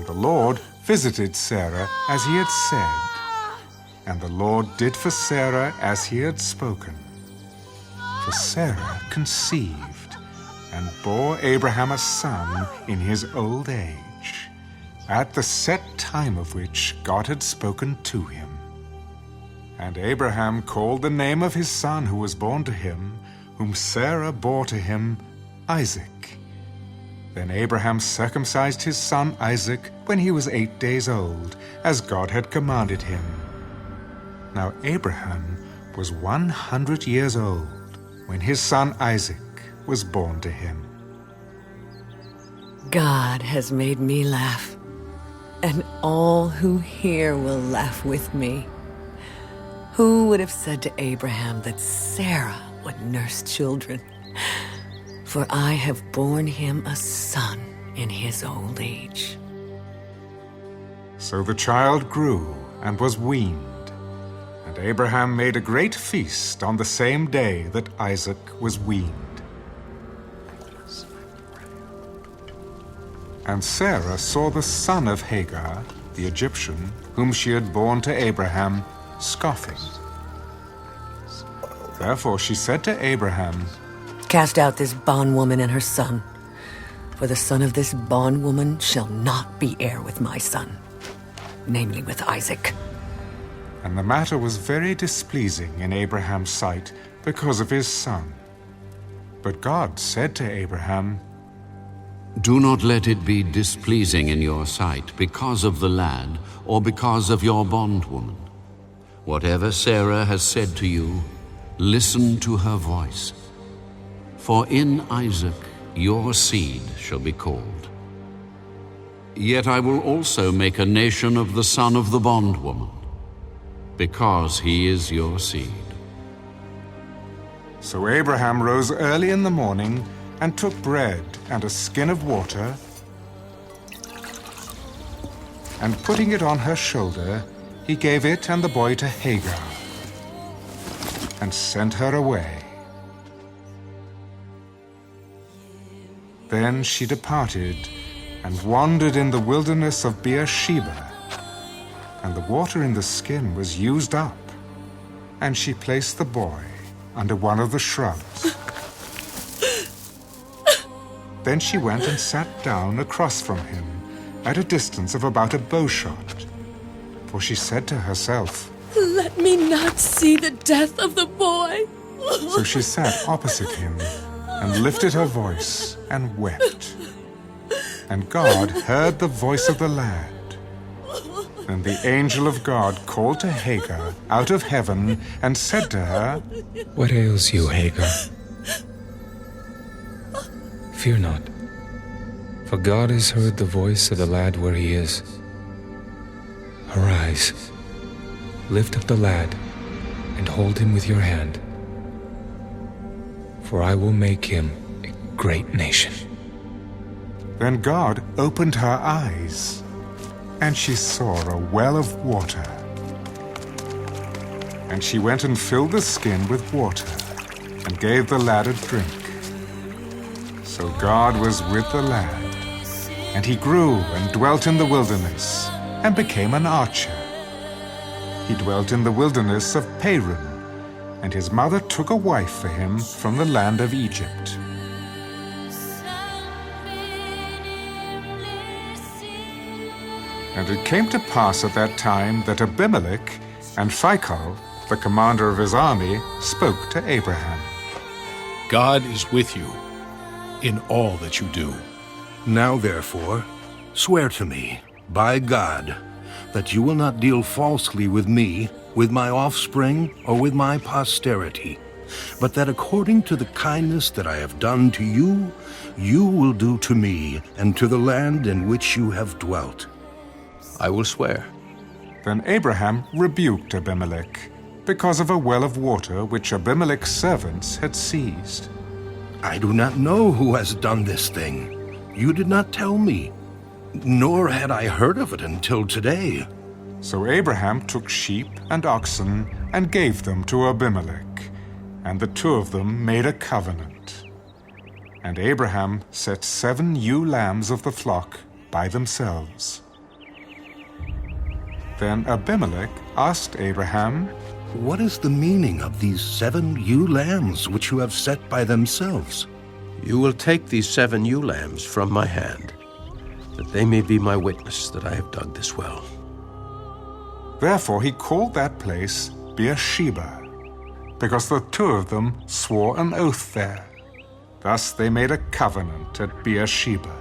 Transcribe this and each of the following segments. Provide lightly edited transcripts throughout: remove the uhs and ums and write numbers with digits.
And the Lord visited Sarah as he had said, and the Lord did for Sarah as he had spoken. For Sarah conceived and bore Abraham a son in his old age, at the set time of which God had spoken to him. And Abraham called the name of his son who was born to him, whom Sarah bore to him, Isaac. Then Abraham circumcised his son Isaac when he was 8 days old, as God had commanded him. Now Abraham was 100 years old when his son Isaac was born to him. God has made me laugh, and all who hear will laugh with me. Who would have said to Abraham that Sarah would nurse children? For I have borne him a son in his old age. So the child grew and was weaned, and Abraham made a great feast on the same day that Isaac was weaned. And Sarah saw the son of Hagar, the Egyptian, whom she had borne to Abraham, scoffing. Therefore she said to Abraham, Cast out this bondwoman and her son, for the son of this bondwoman shall not be heir with my son, namely with Isaac. And the matter was very displeasing in Abraham's sight because of his son. But God said to Abraham, Do not let it be displeasing in your sight because of the lad or because of your bondwoman. Whatever Sarah has said to you, listen to her voice. For in Isaac your seed shall be called. Yet I will also make a nation of the son of the bondwoman, because he is your seed. So Abraham rose early in the morning and took bread and a skin of water, and putting it on her shoulder, he gave it and the boy to Hagar, and sent her away. Then she departed and wandered in the wilderness of Beersheba, and the water in the skin was used up, and she placed the boy under one of the shrubs. Then she went and sat down across from him at a distance of about a bowshot, for she said to herself, Let me not see the death of the boy. So she sat opposite him and lifted her voice and wept. And God heard the voice of the lad. And the angel of God called to Hagar out of heaven and said to her, What ails you, Hagar? Fear not, for God has heard the voice of the lad where he is. Arise, lift up the lad, and hold him with your hand, for I will make him a great nation. Then God opened her eyes, and she saw a well of water. And she went and filled the skin with water, and gave the lad a drink. So God was with the lad, and he grew and dwelt in the wilderness, and became an archer. He dwelt in the wilderness of Paran, and his mother took a wife for him from the land of Egypt. And it came to pass at that time that Abimelech and Phicol, the commander of his army, spoke to Abraham. God is with you in all that you do. Now therefore, swear to me, by God, that you will not deal falsely with me, with my offspring, or with my posterity, but that according to the kindness that I have done to you, you will do to me and to the land in which you have dwelt. I will swear. Then Abraham rebuked Abimelech because of a well of water which Abimelech's servants had seized. I do not know who has done this thing. You did not tell me, nor had I heard of it until today. So Abraham took sheep and oxen and gave them to Abimelech, and the two of them made a covenant. And Abraham set 7 ewe lambs of the flock by themselves, Then Abimelech asked Abraham, What is the meaning of these 7 ewe lambs which you have set by themselves? You will take these 7 ewe lambs from my hand, that they may be my witness that I have dug this well. Therefore he called that place Beersheba, because the 2 of them swore an oath there. Thus they made a covenant at Beersheba.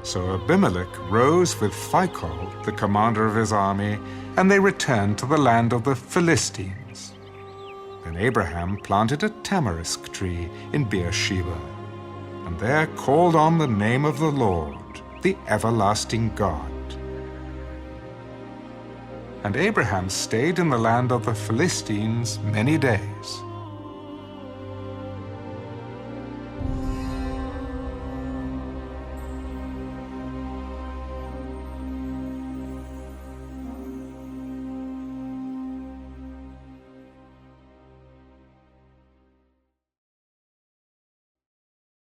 So Abimelech rose with Phicol, the commander of his army, and they returned to the land of the Philistines. Then Abraham planted a tamarisk tree in Beersheba, and there called on the name of the Lord, the everlasting God. And Abraham stayed in the land of the Philistines many days.